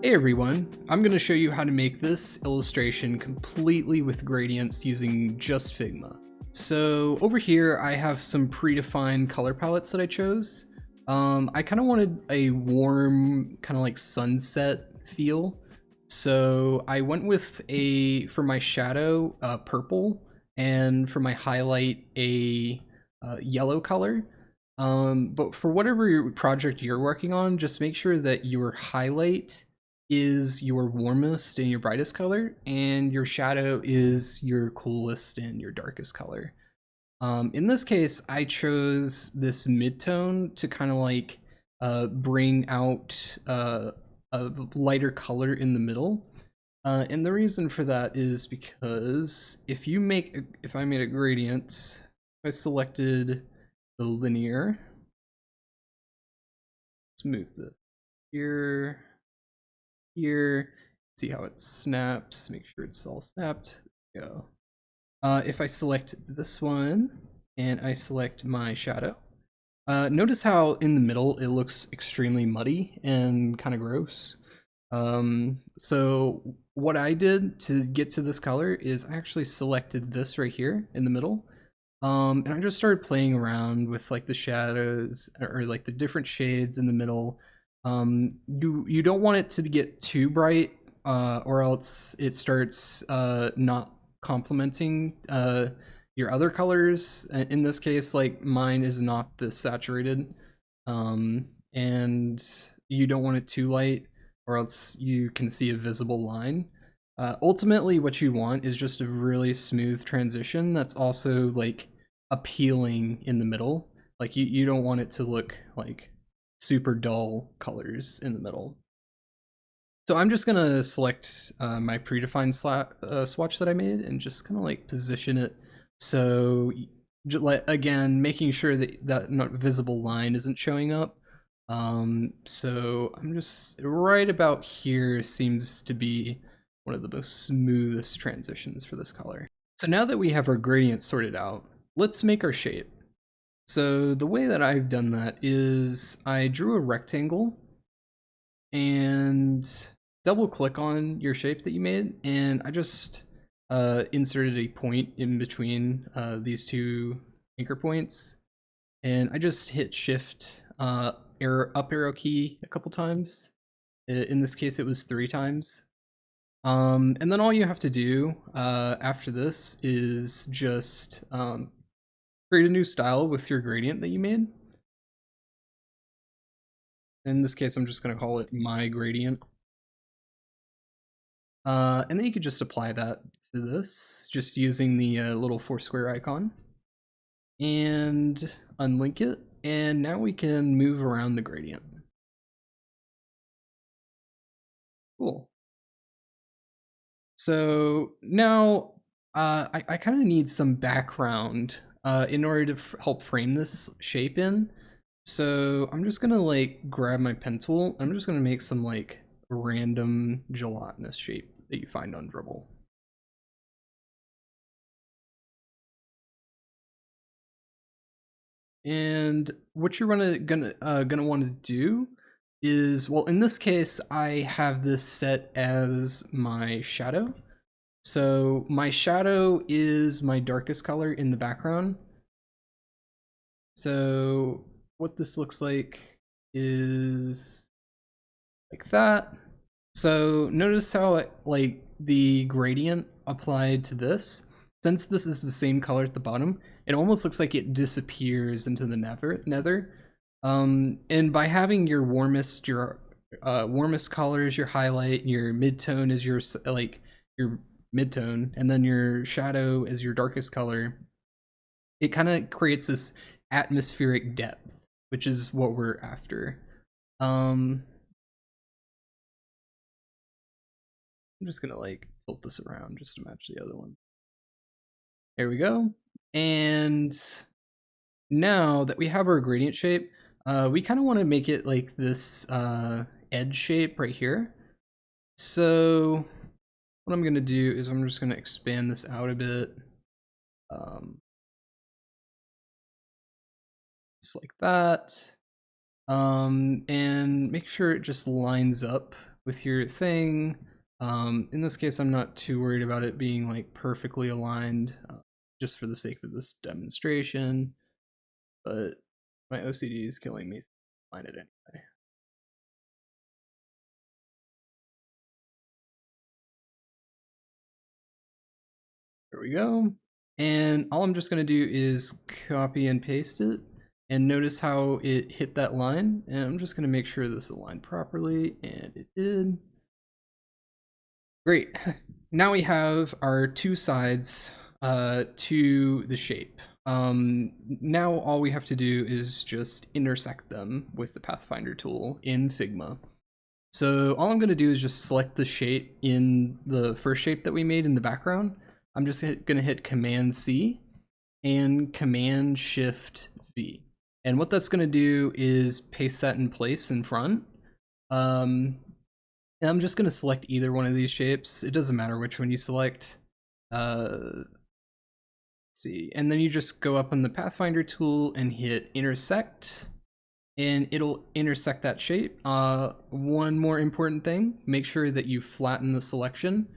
Hey everyone, I'm going to show you how to make this illustration completely with gradients using just Figma. So over here I have some predefined color palettes that I chose. I kind of wanted a warm, kind of like sunset feel. So I went with for my shadow, purple, and for my highlight, a yellow color. But for whatever project you're working on, just make sure that your highlight is your warmest and your brightest color, and your shadow is your coolest and your darkest color. In this case, I chose this midtone to kind of like bring out a lighter color in the middle. And the reason for that is because if I made a gradient, if I selected the linear, let's move this here, here, see how it snaps, make sure it's all snapped. There we go. If I select this one and I select my shadow, notice how in the middle it looks extremely muddy and kind of gross. So what I did to get to this color is I actually selected this right here in the middle. And I just started playing around with like the shadows or like the different shades in the middle. You don't want it to get too bright, or else it starts not complementing your other colors. In this case, like mine is not this saturated, and you don't want it too light, or else you can see a visible line. Ultimately, what you want is just a really smooth transition that's also like appealing in the middle. Like you don't want it to look like super dull colors in the middle. So I'm just gonna select my predefined swatch that I made and just kind of like position it so like again making sure that that not visible line isn't showing up. So I'm just right about here seems to be one of the most smoothest transitions for this color. So now that we have our gradient sorted out, let's make our shape. So the way that I've done that is I drew a rectangle and double click on your shape that you made, and I just inserted a point in between these two anchor points, and I just hit shift up arrow key a couple times. In this case it was 3 times. And then all you have to do after this is just create a new style with your gradient that you made. In this case, I'm just going to call it my gradient. And then you could just apply that to this, just using the little 4 square icon. And unlink it. And now we can move around the gradient. Cool. So now I kind of need some background in order to help frame this shape in. So I'm just gonna like grab my pen tool. I'm just gonna make some like random gelatinous shape that you find on Dribble. And what you're gonna want to do is, well, in this case, I have this set as my shadow. So my shadow is my darkest color in the background. So what this looks like is like that. So notice how like the gradient applied to this, since this is the same color at the bottom, it almost looks like it disappears into the nether. And by having your warmest color is your highlight, your midtone is your midtone, and then your shadow is your darkest color, it kind of creates this atmospheric depth, which is what we're after. Um, I'm just gonna like tilt this around just to match the other one. There we go. And now that we have our gradient shape, we kind of want to make it like this edge shape right here. So what I'm gonna do is I'm just gonna expand this out a bit. Just like that. And make sure it just lines up with your thing. In this case, I'm not too worried about it being like perfectly aligned, just for the sake of this demonstration, but my OCD is killing me, so I'll line it anyway. There we go. And all I'm just going to do is copy and paste it. And notice how it hit that line. And I'm just going to make sure this is aligned properly. And it did. Great. Now we have our two sides to the shape. Now all we have to do is just intersect them with the Pathfinder tool in Figma. So all I'm going to do is just select the shape in the first shape that we made in the background. I'm just going to hit Command C and Command Shift V. And what that's going to do is paste that in place in front. And I'm just going to select either one of these shapes. It doesn't matter which one you select. Let's see. And then you just go up on the Pathfinder tool and hit Intersect, and it'll intersect that shape. One more important thing, make sure that you flatten the selection,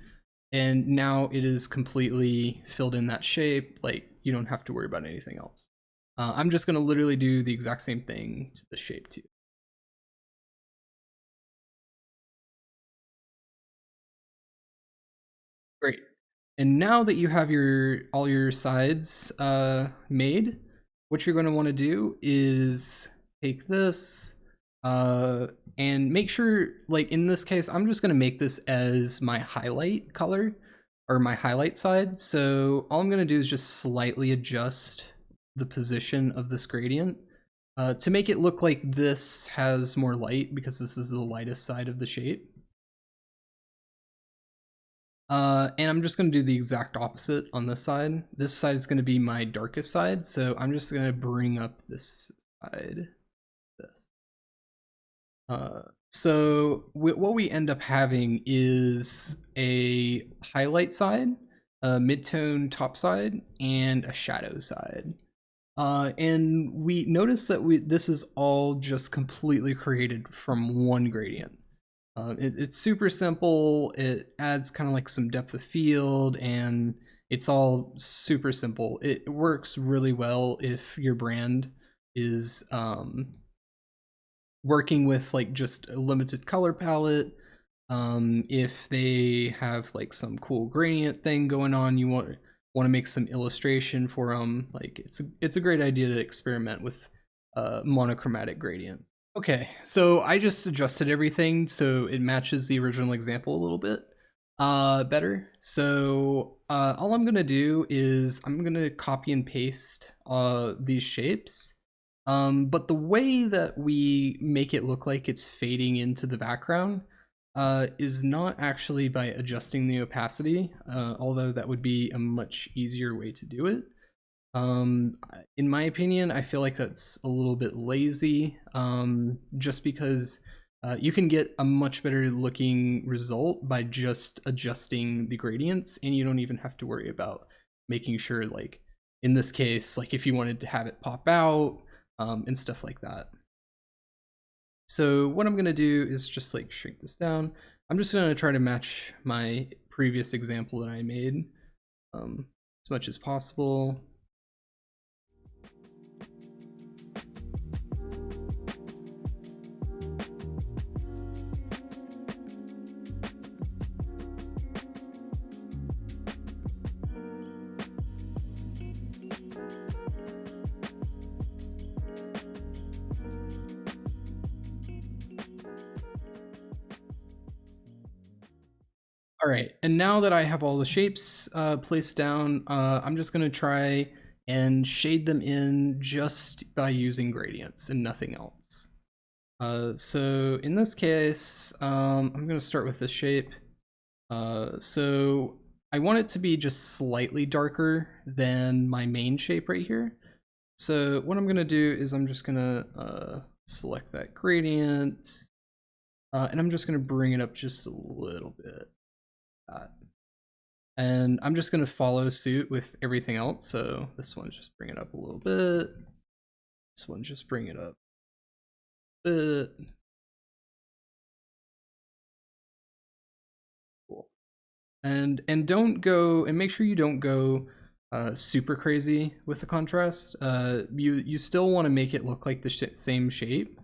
and now it is completely filled in that shape. Like, you don't have to worry about anything else. I'm just going to literally do the exact same thing to the shape too. Great. And now that you have all your sides made, what you're going to want to do is take this and make sure, like in this case, I'm just going to make this as my highlight color or my highlight side. So all I'm going to do is just slightly adjust the position of this gradient to make it look like this has more light because this is the lightest side of the shape. And I'm just going to do the exact opposite on this side. This side is going to be my darkest side, so I'm just going to bring up this side, this. So what we end up having is a highlight side, a midtone top side, and a shadow side. And we notice that this is all just completely created from one gradient. It's super simple. It adds kind of like some depth of field, and it's all super simple. It works really well if your brand is working with like just a limited color palette. If they have like some cool gradient thing going on, you want to make some illustration for them. Like it's a great idea to experiment with monochromatic gradients. Okay, so I just adjusted everything so it matches the original example a little bit better. So all I'm gonna do is I'm gonna copy and paste these shapes. But the way that we make it look like it's fading into the background is not actually by adjusting the opacity, although that would be a much easier way to do it. In my opinion, I feel like that's a little bit lazy, just because you can get a much better looking result by just adjusting the gradients, and you don't even have to worry about making sure, like in this case, like if you wanted to have it pop out and stuff like that. So what I'm gonna do is just like shrink this down. I'm just gonna try to match my previous example that I made as much as possible. All right, and now that I have all the shapes placed down, I'm just going to try and shade them in just by using gradients and nothing else. So in this case, I'm going to start with this shape. So I want it to be just slightly darker than my main shape right here. So what I'm going to do is I'm just going to select that gradient, and I'm just going to bring it up just a little bit. And I'm just going to follow suit with everything else. So this one, just bring it up a little bit. This one, just bring it up bit. Cool. And don't go, and make sure you don't go super crazy with the contrast. You still want to make it look like the same shape.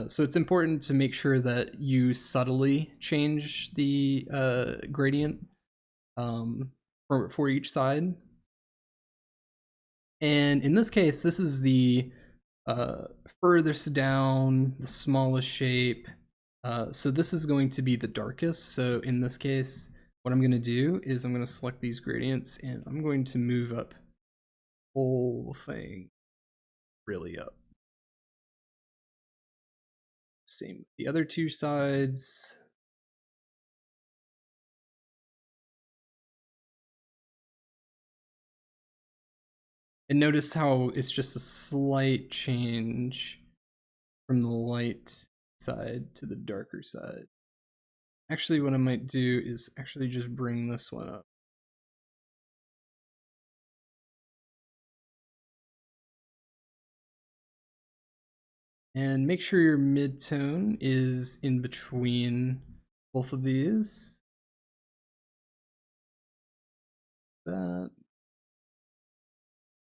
So it's important to make sure that you subtly change the gradient for each side. And in this case, this is the furthest down, the smallest shape. So this is going to be the darkest. So in this case, what I'm going to do is I'm going to select these gradients and I'm going to move up the whole thing really up. Same with the other two sides. And notice how it's just a slight change from the light side to the darker side. Actually, what I might do is actually just bring this one up. And make sure your mid-tone is in between both of these. That.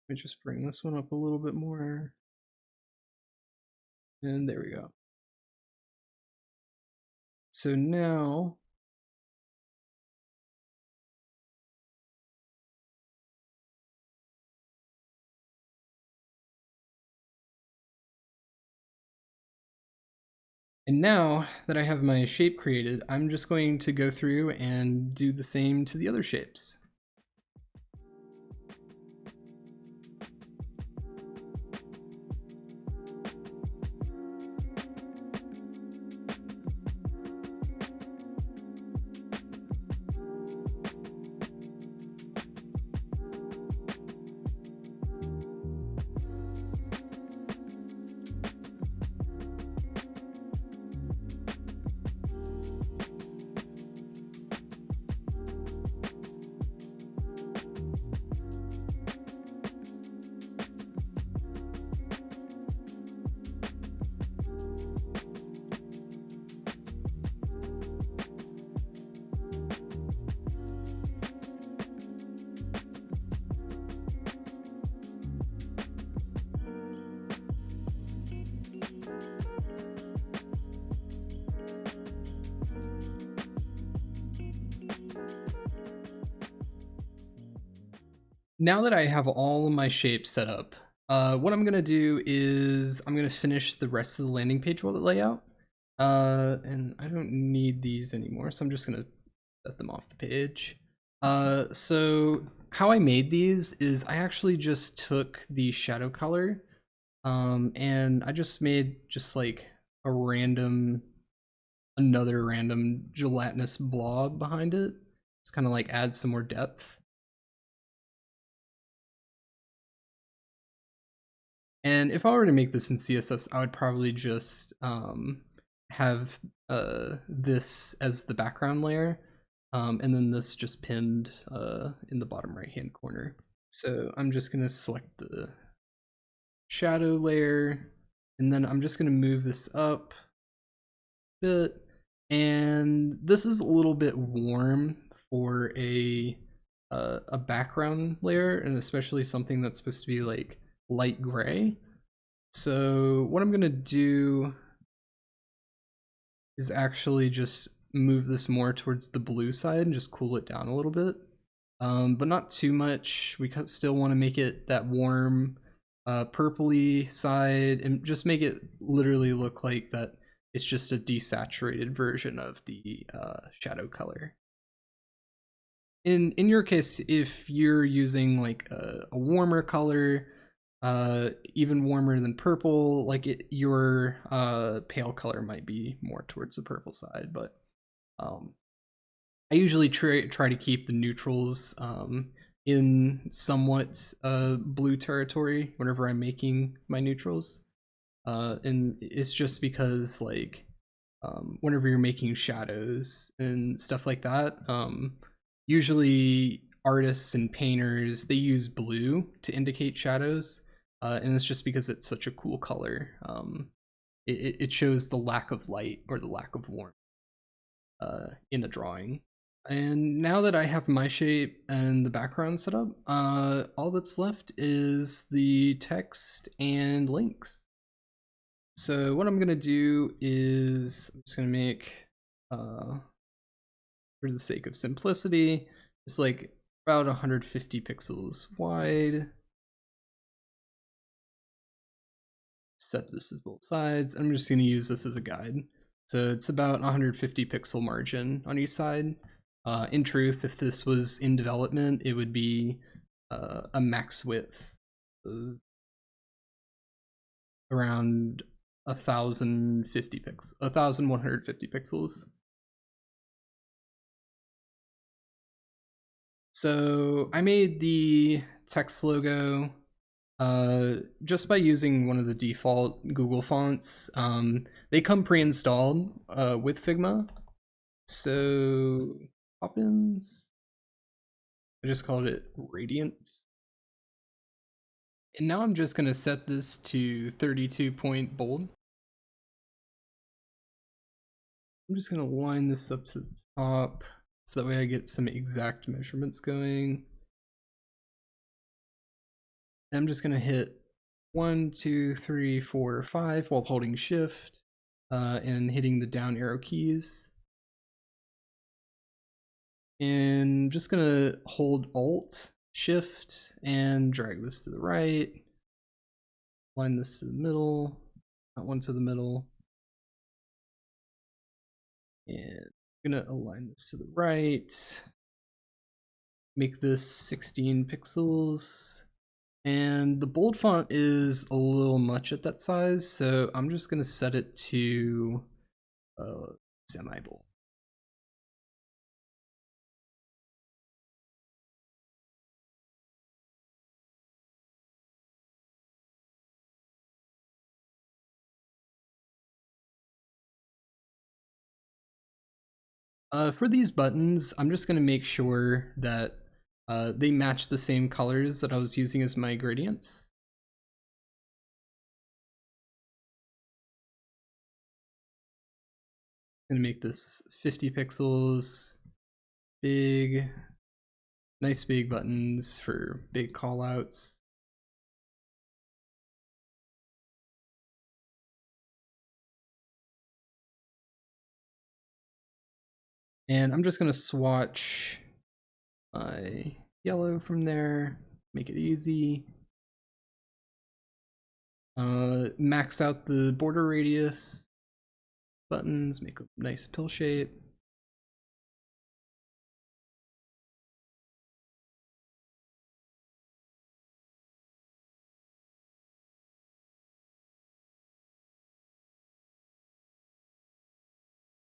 Let me just bring this one up a little bit more. And there we go. So now now that I have my shape created, I'm just going to go through and do the same to the other shapes. Now that I have all of my shapes set up, what I'm gonna do is I'm gonna finish the rest of the landing page layout. And I don't need these anymore, so I'm just gonna set them off the page. So how I made these is I actually just took the shadow color, and I just made just like another random gelatinous blob behind it. It's kind of like add some more depth. And if I were to make this in CSS, I would probably just have this as the background layer, and then this just pinned in the bottom right hand corner. So I'm just going to select the shadow layer, and then I'm just going to move this up a bit. And this is a little bit warm for a background layer, and especially something that's supposed to be like light gray. So what I'm gonna do is actually just move this more towards the blue side and just cool it down a little bit, but not too much. We still want to make it that warm purpley side and just make it literally look like that it's just a desaturated version of the shadow color. In your case, if you're using like a warmer color, even warmer than purple, like your pale color might be more towards the purple side, but I usually try to keep the neutrals in somewhat blue territory whenever I'm making my neutrals, and it's just because like whenever you're making shadows and stuff like that, usually artists and painters, they use blue to indicate shadows, and it's just because it's such a cool color. it shows the lack of light or the lack of warmth in a drawing. And now that I have my shape and the background set up, all that's left is the text and links. So what I'm gonna do is I'm just gonna make, for the sake of simplicity, just like about 150 pixels wide. Set this as both sides. I'm just gonna use this as a guide. So it's about 150 pixel margin on each side. In truth, if this was in development, it would be a max width of around 1,150 pixels. So I made the text logo just by using one of the default Google fonts. They come pre-installed with Figma. So Poppins, I just called it Radiance. And now I'm just gonna set this to 32 point bold. I'm just gonna line this up to the top so that way I get some exact measurements going. And I'm just gonna hit 1, 2, 3, 4, 5 while holding shift and hitting the down arrow keys. And just gonna hold Alt, Shift, and drag this to the right. Line this to the middle, that one to the middle. And I'm gonna align this to the right. Make this 16 pixels. And the bold font is a little much at that size, so I'm just gonna set it to semi-bold. For these buttons, I'm just gonna make sure that they match the same colors that I was using as my gradients. I'm gonna make this 50 pixels, big, nice big buttons for big callouts. And I'm just gonna swatch my yellow from there, make it easy. Max out the border radius buttons, make a nice pill shape.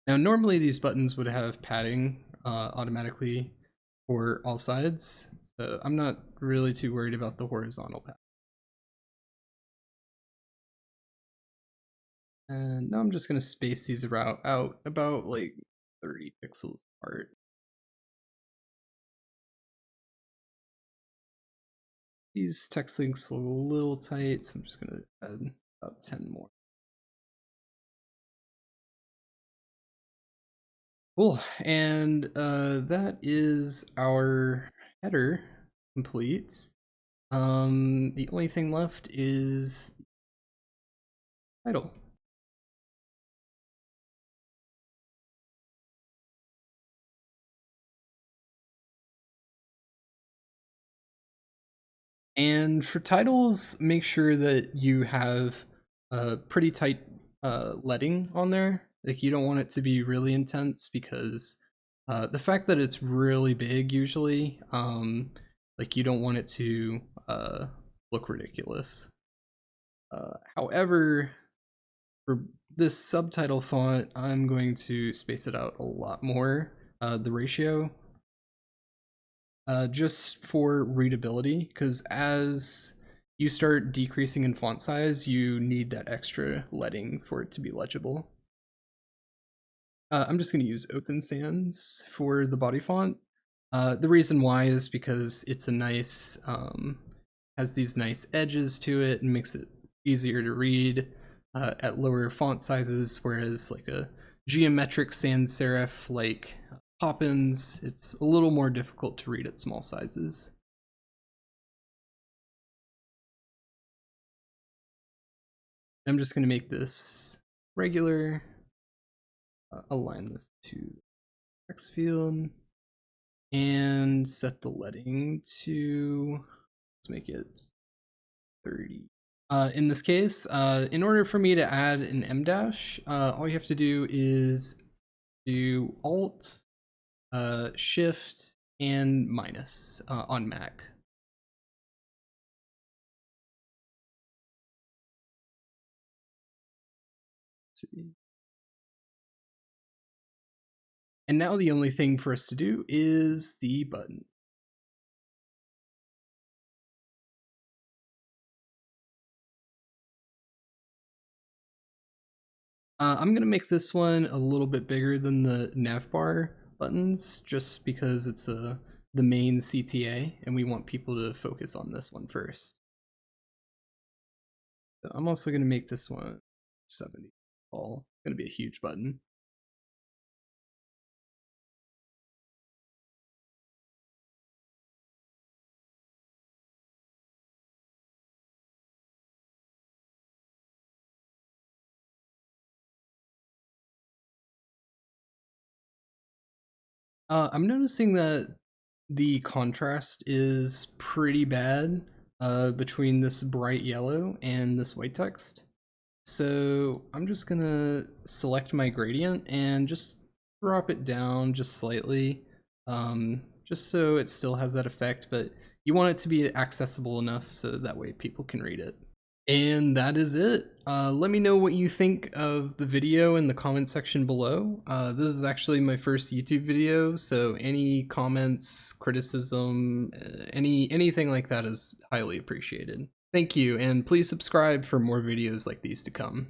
Now normally these buttons would have padding automatically for all sides, so I'm not really too worried about the horizontal pad. And now I'm just going to space these out about like 30 pixels apart. These text links are a little tight, so I'm just going to add about 10 more. Cool, and that is our header complete. The only thing left is title. And for titles, make sure that you have a pretty tight leading on there. Like you don't want it to be really intense because the fact that it's really big usually, like you don't want it to look ridiculous. However, for this subtitle font, I'm going to space it out a lot more, the ratio, just for readability, because as you start decreasing in font size, you need that extra leading for it to be legible. I'm just going to use Open Sans for the body font. The reason why is because it's a nice, has these nice edges to it and makes it easier to read. at lower font sizes, whereas like a geometric sans serif like Poppins, it's a little more difficult to read at small sizes. I'm just going to make this regular, align this to text field, and set the leading to, let's make it 30. In this case, in order for me to add an M dash, all you have to do is do Alt, Shift, and minus on Mac. Let's see. And now the only thing for us to do is the button. I'm going to make this one a little bit bigger than the navbar buttons, just because it's the main CTA, and we want people to focus on this one first. So I'm also going to make this one 70 tall. It's going to be a huge button. I'm noticing that the contrast is pretty bad between this bright yellow and this white text. So I'm just gonna select my gradient and just drop it down just slightly, just so it still has that effect, but you want it to be accessible enough so that way people can read it. And that is it. Let me know what you think of the video in the comment section below. This is actually my first YouTube video, so any comments, criticism, anything like that is highly appreciated. Thank you, and please subscribe for more videos like these to come.